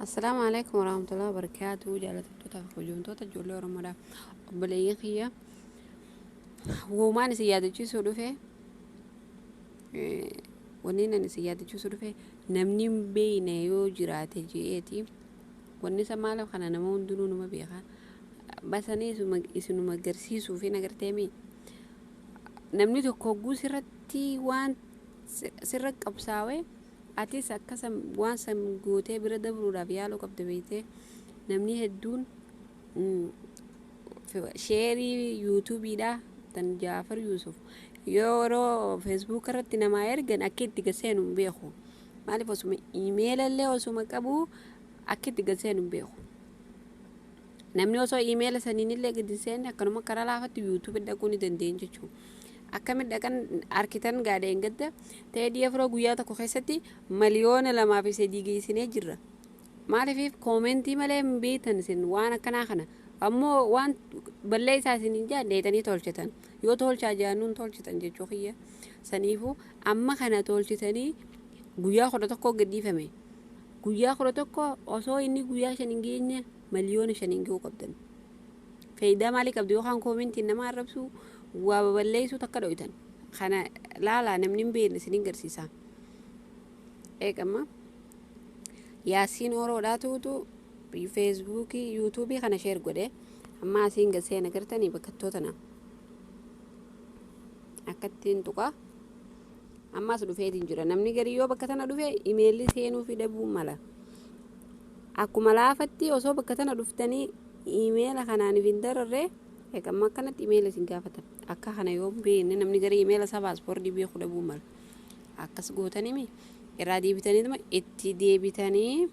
السلام عليكم ورحمة الله وبركاته. جالت توتا في جونتوتا جولو رمضان بليخيا وما نسيادة جسو دفه ونينا نسيادة جسو دفه نمني بين يو جراتي جيتي ونسا مالا خانا نمون دونو نما بيخا بس أنا اسمو مجرسيسو في نجرتيمي نمني تكوغو سرتي وان سرق أبساوي atis akkasam waan san gootee bira dabruudhaaf yaaluu qabda beeytee namni hedduun sheerii yuutuubiidha tan Jaafar Yuusuf yeroo feesbuuk irratti namaa ergan akka itti gaseenu hin beeku. Maaliif osuma iimeelallee osuma qabu akka itti gaseenu hin beeku. Namni osoo iimeela saniinillee gadi seenne akkanuma karaa laafatti yuutuubii dhaquu ni dandeenya jechuudha. Akkamit dhaqan arkitan gaadheen gadda ta'ee afroo guyyaa tokko keessatti miliyoona 2.3 geessinee jirra. Maaliif koomentii malee hin beektan isin waan akkanaa kana ammoo waan ballee isaa isin hin jaallatanii tolchitan yoo tolchaa jiraannuun tolchitan jechuu kiyya saniifuu amma kana tolchitanii guyyaa 11 gadhiifame guyyaa 11 osoo inni guyyaa 5 hin geenye miliyoona 5 hin ga'uu qabdan. Faayidaa maalii qabdu yookaan koomentiin nama arrabsu waa baballeessu takka dho'itan kana laalaa namni hin beekne isin garsiisa. Eegamma yaasiin oroodhaa tuutu feesbuukii yuutuubii kana sheer godhe amma asiin gasee nagartanii bakkattoota na akkattiin tuqa ammas dhufeetiin jira namni garii yoo bakka tana dhufe imeelli seenuu fi dhabuu mala akkuma laafatti osoo bakka tana dhuftanii imeela kanaan hin dararree eegamma akkanatti imeela isin gaafatan akka kana yoo beekne namni garii imeela isaa paaspoortii beekuu dhabuu mala akkas gootanii irraa deebitanii itti deebitanii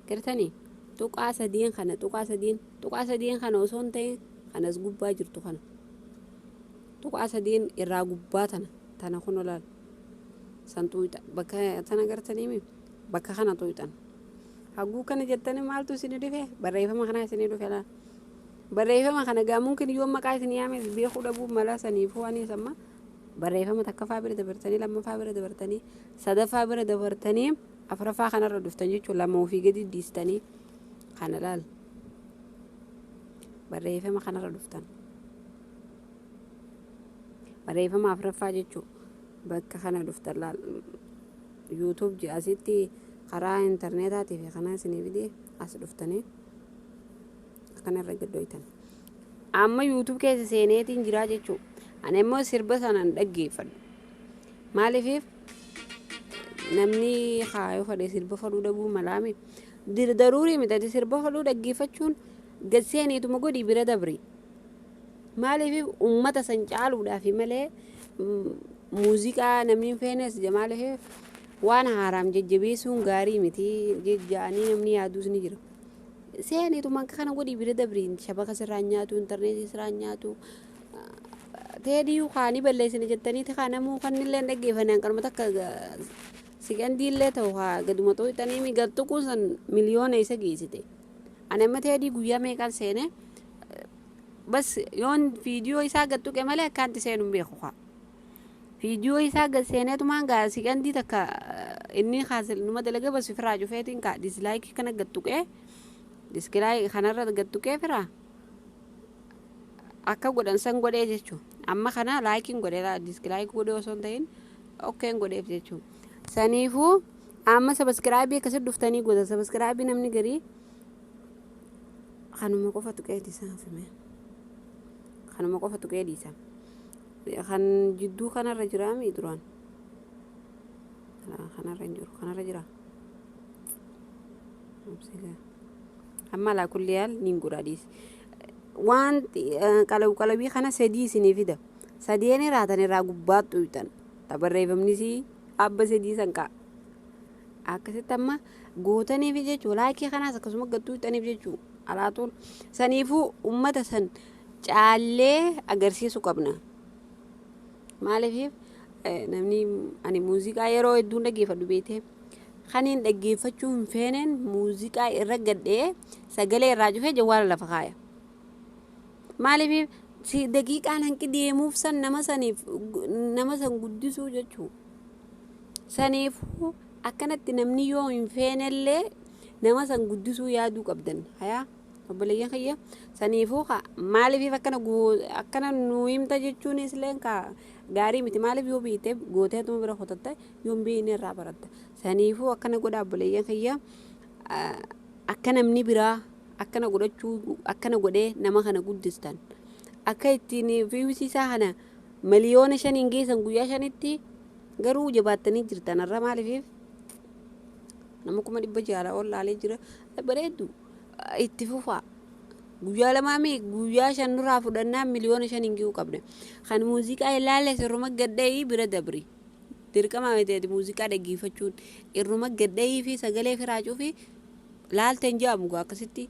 gartanii tuqaa sadiin kana osoo hin ta'in kanas gubbaa jirtu kana tuqaa sadiin irraa gubbaa tana kun olaal san tuyxa bakka tana gartanii bakka kana tuyxan haguu kana jettanii maaltu isin dhufe barreeffama kana isin dhufe laal barreeffama kana gaamuun kin yoo maqaa isin yaame beekuu dhabuu mala saniifuu ani samma barreeffama takkaffaa bira dabartanii lammaffaa bira dabartanii sadaffaa bira dabartanii afraffaa kanarra dhuftan jechuun lama ofii gadi dhiistanii kana laal barreeffama kanarra dhuftan barreeffama afraffaa jechuun bakka kana dhuftan laal yuutuub asitti karaa intarneetaatii fi kanaa isinii fidee as dhuftanii kanarra gaddoytan amma yuutuub keessa seeneetiin jiraa jechuun ani immoo sirba sanaan dhaggeeffadhu maaliif namni kaayoo fadhe sirba fadhuu dhabuu malaame daruurii miti sirba fadhuu dhaggeeffachuun gaseeniituma godhii bira dabri maaliif ummata san caaluudhaaf malee muuziqaa namni feenes maaliif waan haaraam jajjabeessuun gaarii miti jejjaanii namni yaaduus ni jira seeniituma kana godhii bira dabri shabaka sirraa nyaatu intarneetii sirraa nyaatu teedii ukaanii balleessine jettanii kanamuu kannillee dhaggeeffannaan qarma takka sigandiillee ta'u haa gaduma xooxanii migattuquu san miliyoona isa geessite ani amma teedii guyyaa meeqaan seene bas yoon viidiyoo isaa gattuqe malee akkaanti seenuun beeku haa viidiyoo isaa gatseeneetumaan gaa sigandii takka inni haasil numa dalaga bas firaa jufeetiin kaa dislaayikii kana gattuqee dislaayikii kanarra gattuqee firaa akka godhan san godhee jechuun amma kana laayikiin godhee dislaayikii godhee osoo hin ta'in okkeen godheef jechuun saniifuu amma sabiskiraabii akkasii dhuftanii goota sabiskiraabii namni garii kanuma qofa tuqee dhiisaa fime kanuma qofa tuqee dhiisaa kan jidduu kanarra jiraami duraan kanarra hin jiru kanarra jira amma laa kulliyaal niin godhaa dhiisi waan qalabii kana sadii isinii fida sadeen raatan irraa gubbaatti uytan tabarreeffamnisii abba sadii san kaa akkasitti amma gootaniif jechuu laayikii kanaas akkasuma gattuu uytaniif jechuu alaatuun saniifuu ummata san caallee agarsiisu qabna maaliif namni ani muuziqaa yeroo hedduun dhaggeeffadhu beekte kaniin dhaggeeffachuu hin feeneen muuziqaa irra gadhee sagalee irraa cufee jawwaala lafa kaaya maaliif si daqiiqaan hanqi deemuuf san nama san guddisuu jechuu saniifuu akkanatti namni yoo hin feenellee nama san guddisuu yaaduu qabdan hayaa obboleeyyan kiyya saniifuu maaliif akkana nu himta jechuun isleen gaarii miti maaliif yoo biite gooteetuma bira qotatte yoo biine irraa baratta saniifuu akkana godha obboleeyyan kiyya akka namni biraa akkana godhachuu akkana godhee nama kana guddistan akka ittiin fiwisiisaa kana miliyoona 5 geessan guyyaa 5tti garuu jabaattanii jirtan irra maaliif nama kuma 100 ol laalee jira bareedu itti fufaa guyyaa lamaami guyyaa 5 nurraa fudhannaa miliyoona 5 gi'uu qabne kan muuziqaa ilaalle sirruma gaddee bira dabri dirqama miti muuziqaa dhaggeeffachuun irruma gaddee fi sagalee firaacuu fi laalteen jaamu akkasitti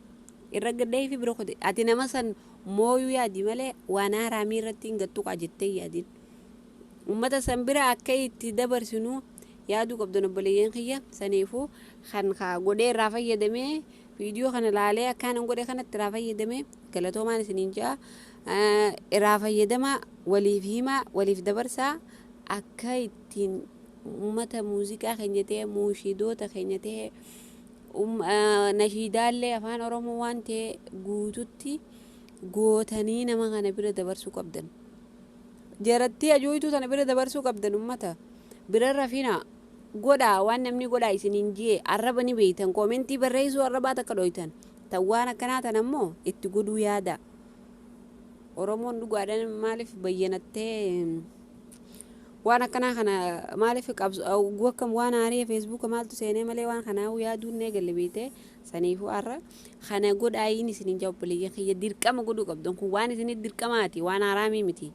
irra gaddee fi bira qote ati nama san mooyuu yaadi malee waan haraamii irratti hin gattu jettee yaadin ummata san bira akka itti dabarsinu yaaduu qabdan obboleeyyan kiyya saniifuu kan godhee irraa fayyadamee viidiyoo kana laalee akkaan godhee kanatti irraa fayyadamee galatoomaan isiniin jaa irraa fayyadama waliif himaa waliif dabarsaa akka ittiin ummata muuziqaa keenya ta'e muushidoota keenya ta'e nashiidaallee afaan oromoo waan ta'e guututti gootanii nama kana bira dabarsuu qabdan jaratti ajooytuu sana bira dabarsuu qabdan ummata bira rafina godha waan namni godha isiniin jee arraba ni beeytan koomentii barreessuu arrabaa takka dhoytan tan waan akkanaa tan ammoo itti godhuu yaada oromoon dhugaadhaan maaliif bayyanattee waan akkanaa kana maaliif akkam waan haarii Facebook maaltu seenee malee waan kanaa yaaduun ne galle beete saniifuu arra kana godhaayin isiniin jaa obboleeyyan kiyya dirqama godhuu qabdan kun waan isinii dirqamaati waan haraamii miti